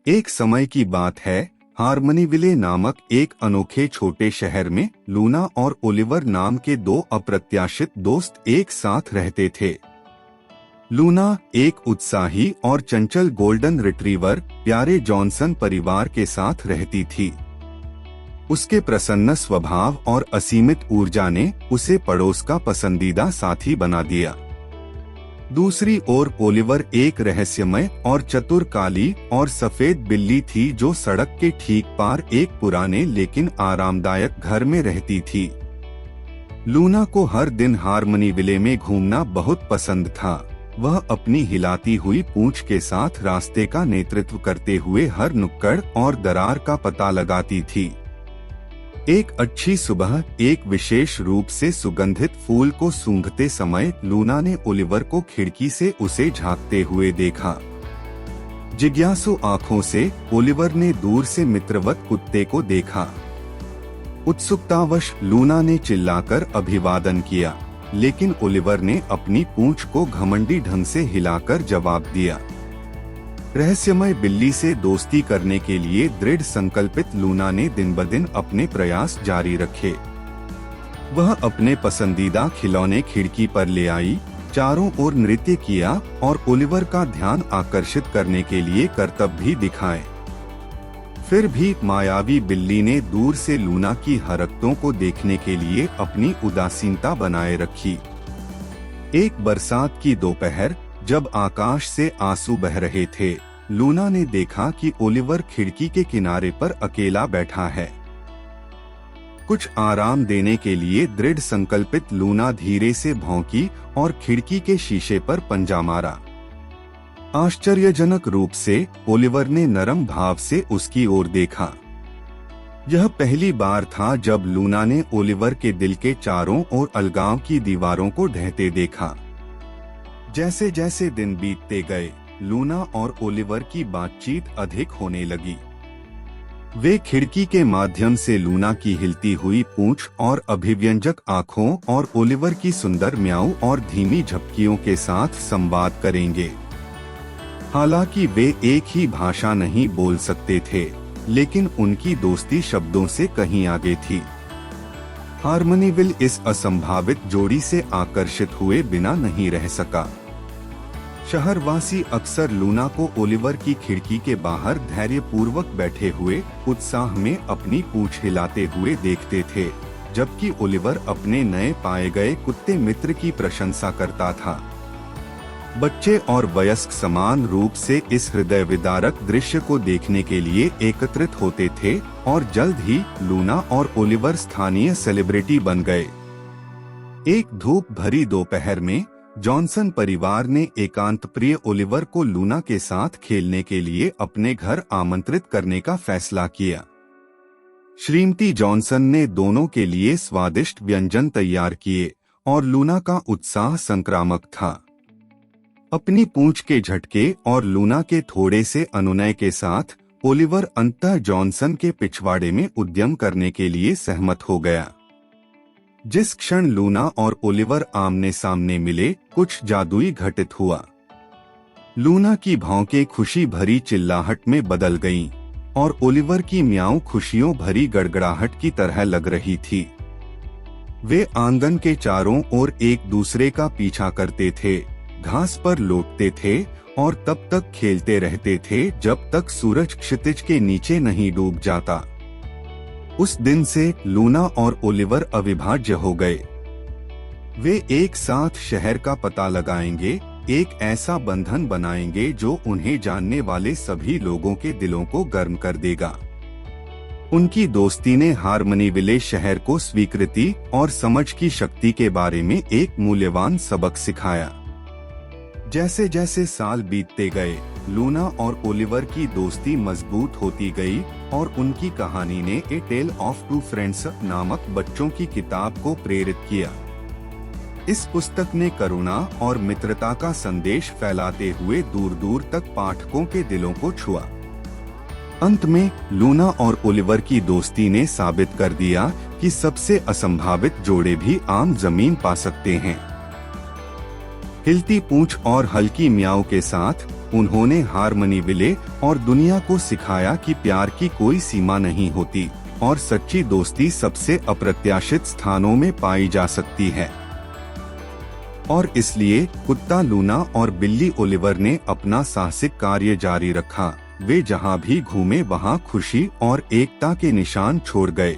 एक समय की बात है, हारमनीविले नामक एक अनोखे छोटे शहर में लूना और ओलिवर नाम के दो अप्रत्याशित दोस्त एक साथ रहते थे। लूना एक उत्साही और चंचल गोल्डन रिट्रीवर प्यारे जॉनसन परिवार के साथ रहती थी। उसके प्रसन्न स्वभाव और असीमित ऊर्जा ने उसे पड़ोस का पसंदीदा साथी बना दिया। दूसरी ओर ओलिवर एक रहस्यमय और चतुर काली और सफेद बिल्ली थी जो सड़क के ठीक पार एक पुराने लेकिन आरामदायक घर में रहती थी। लूना को हर दिन हारमनीविले में घूमना बहुत पसंद था। वह अपनी हिलाती हुई पूंछ के साथ रास्ते का नेतृत्व करते हुए हर नुक्कड़ और दरार का पता लगाती थी। एक अच्छी सुबह एक विशेष रूप से सुगंधित फूल को सूंघते समय लूना ने ओलिवर को खिड़की से उसे झांकते हुए देखा। जिज्ञासु आंखों से ओलिवर ने दूर से मित्रवत कुत्ते को देखा। उत्सुकतावश लूना ने चिल्लाकर अभिवादन किया, लेकिन ओलिवर ने अपनी पूंछ को घमंडी ढंग से हिलाकर जवाब दिया। रहस्यमय बिल्ली से दोस्ती करने के लिए दृढ़ संकल्पित लूना ने दिन ब दिन अपने प्रयास जारी रखे। वह अपने पसंदीदा खिलौने खिड़की पर ले आई, चारों ओर नृत्य किया और ओलिवर का ध्यान आकर्षित करने के लिए करतब भी दिखाए। फिर भी मायावी बिल्ली ने दूर से लूना की हरकतों को देखने के लिए अपनी उदासीनता बनाए रखी। एक बरसात की दोपहर जब आकाश से आंसू बह रहे थे, लूना ने देखा कि ओलिवर खिड़की के किनारे पर अकेला बैठा है। कुछ आराम देने के लिए दृढ़ संकल्पित लूना धीरे से भौंकी और खिड़की के शीशे पर पंजा मारा। आश्चर्यजनक रूप से ओलिवर ने नरम भाव से उसकी ओर देखा। यह पहली बार था जब लूना ने ओलिवर के दिल के चारों ओर अलगाव की दीवारों को ढहते देखा। जैसे जैसे दिन बीतते गए, लूना और ओलिवर की बातचीत अधिक होने लगी। वे खिड़की के माध्यम से लूना की हिलती हुई पूंछ और अभिव्यंजक आँखों और ओलिवर की सुंदर म्याऊ और धीमी झपकियों के साथ संवाद करेंगे। हालांकि वे एक ही भाषा नहीं बोल सकते थे, लेकिन उनकी दोस्ती शब्दों से कहीं आगे थी। हारमनीविल इस असंभावित जोड़ी से आकर्षित हुए बिना नहीं रह सका। शहरवासी अक्सर लूना को ओलिवर की खिड़की के बाहर धैर्यपूर्वक बैठे हुए उत्साह में अपनी पूंछ हिलाते हुए देखते थे, जबकि ओलिवर अपने नए पाए गए कुत्ते मित्र की प्रशंसा करता था। बच्चे और वयस्क समान रूप से इस हृदय विदारक दृश्य को देखने के लिए एकत्रित होते थे और जल्द ही लूना और ओलिवर स्थानीय सेलिब्रिटी बन गए। एक धूप भरी दोपहर में जॉनसन परिवार ने एकांत प्रिय ओलिवर को लूना के साथ खेलने के लिए अपने घर आमंत्रित करने का फैसला किया। श्रीमती जॉनसन ने दोनों के लिए स्वादिष्ट व्यंजन तैयार किए और लूना का उत्साह संक्रामक था। अपनी पूंछ के झटके और लूना के थोड़े से अनुनय के साथ ओलिवर अंततः जॉनसन के पिछवाड़े में उद्यम करने के लिए सहमत हो गया। जिस क्षण लूना और ओलिवर आमने सामने मिले, कुछ जादुई घटित हुआ। लूना की भौंकें खुशी भरी चिल्लाहट में बदल गईं और ओलिवर की म्याऊ खुशियों भरी गड़गड़ाहट की तरह लग रही थी। वे आंगन के चारों ओर एक दूसरे का पीछा करते थे, घास पर लौटते थे और तब तक खेलते रहते थे जब तक सूरज क्षितिज के नीचे नहीं डूब जाता। उस दिन से लूना और ओलिवर अविभाज्य हो गए। वे एक साथ शहर का पता लगाएंगे, एक ऐसा बंधन बनाएंगे जो उन्हें जानने वाले सभी लोगों के दिलों को गर्म कर देगा। उनकी दोस्ती ने हारमनीविले शहर को स्वीकृति और समझ की शक्ति के बारे में एक मूल्यवान सबक सिखाया। जैसे जैसे साल बीतते गए, लूना और ओलिवर की दोस्ती मजबूत होती गई और उनकी कहानी ने ए टेल ऑफ टू फ्रेंड्स नामक बच्चों की किताब को प्रेरित किया। इस पुस्तक ने करुणा और मित्रता का संदेश फैलाते हुए दूर दूर तक पाठकों के दिलों को छुआ। अंत में लूना और ओलिवर की दोस्ती ने साबित कर दिया कि सबसे असंभावित जोड़े भी आम जमीन पा सकते हैं। हिलती पूंछ और हल्की म्याऊ के साथ उन्होंने हारमनी विले और दुनिया को सिखाया कि प्यार की कोई सीमा नहीं होती और सच्ची दोस्ती सबसे अप्रत्याशित स्थानों में पाई जा सकती है। और इसलिए कुत्ता लूना और बिल्ली ओलिवर ने अपना साहसिक कार्य जारी रखा। वे जहां भी घूमे वहां खुशी और एकता के निशान छोड़ गए।